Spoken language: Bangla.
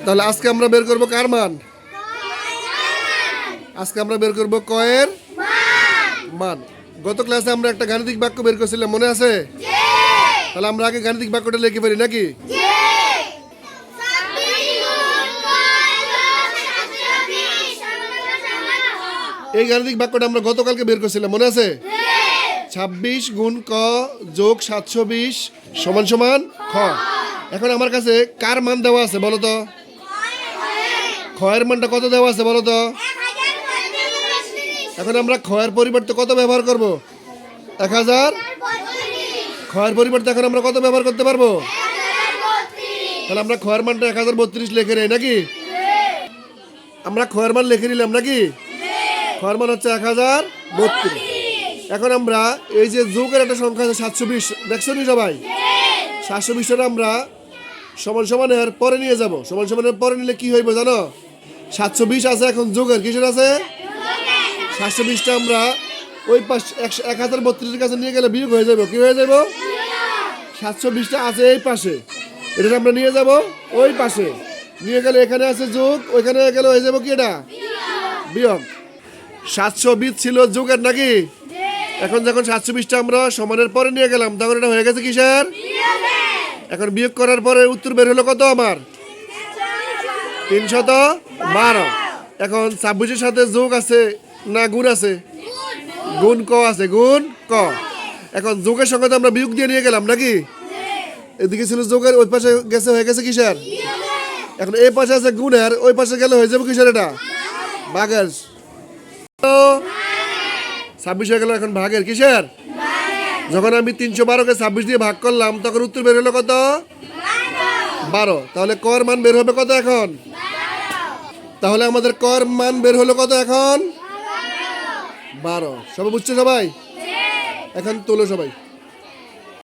তাহলে আজকে আমরা বের করব কার মান? আজকে আমরা বের করব কয়ের মান। গত ক্লাসে আমরা একটা গাণিতিক বাক্য বের করছিলাম, মনে আছে? তাহলে আমরা আগে গাণিতিক বাক্যটা লিখে ফেলি নাকি? এই গাণিতিক বাক্যটা আমরা গতকালকে বের করছিলাম, মনে আছে? 26 গুণ ক যোগ 720 সমান সমান খ। এখন আমার কাছে কার মান দেওয়া আছে বলো তো? খয়ের মানটা কত দেওয়া আছে বলো তো? এখন আমরা খয়ের পরিবর্তে কত ব্যবহার করব? 1000। খয়ের পরিবর্তে এখন আমরা কত ব্যবহার করতে পারবো? তাহলে আমরা খয়ের মানটা 1032 লিখে নেই নাকি? আমরা খয়ের মান লিখে নিলাম নাকি? খয়ের মান হচ্ছে 1032। এখন আমরা এই যে যোগের একটা সংখ্যা আছে 720, দেখছো নি সবাই? 720টা আমরা সমান সমানের পরে নিয়ে যাব। সমান সমানের পরে নিলে কি হইব জানো? 720 আছে এখন যোগের কিসের আছে? 720টা আমরা ওই পাশ 1032 কাছে নিয়ে গেলে বিয়োগ হয়ে যাব। কি হয়ে যাব? 720টা আছে এই পাশে, এটা আমরা নিয়ে যাব ওই পাশে। নিয়ে গেলে এখানে আছে যোগ, ওইখানে গেলে হয়ে যাব কি এটা? বিয়োগ। 720 ছিল যোগের নাকি? এখন যখন 720টা আমরা সমানের পরে নিয়ে গেলাম তখন এটা হয়ে গেছে কিসের? এখন বিয়োগ করার পরে উত্তর বের হলো কত আমার? 312। এখন 26-এর সাথে যোগ আছে না গুণ আছে? গুণ ক আছে, গুণ ক। এখন যোগের সঙ্গে তো আমরা বিয়োগ দিয়ে নিয়ে গেলাম নাকি? এদিকে ছিল যোগের, ওই পাশে গেছে হয়ে গেছে কিসের? এখন এই পাশে আছে গুণের, ওই পাশে গেলে হয়ে যাবে কিসের? এটা ভাগের। 26 হয়ে গেল এখন ভাগের কিসের? যখন আমি 312কে 26 দিয়ে ভাগ করলাম তখন উত্তর বের হলো কত? 12। তাহলে কর মান বের হবে কত এখন? তাহলে আমাদের কর মান বের হলো কত এখন? 12। সবাই বুঝছে সবাই? এখন তোলো সবাই।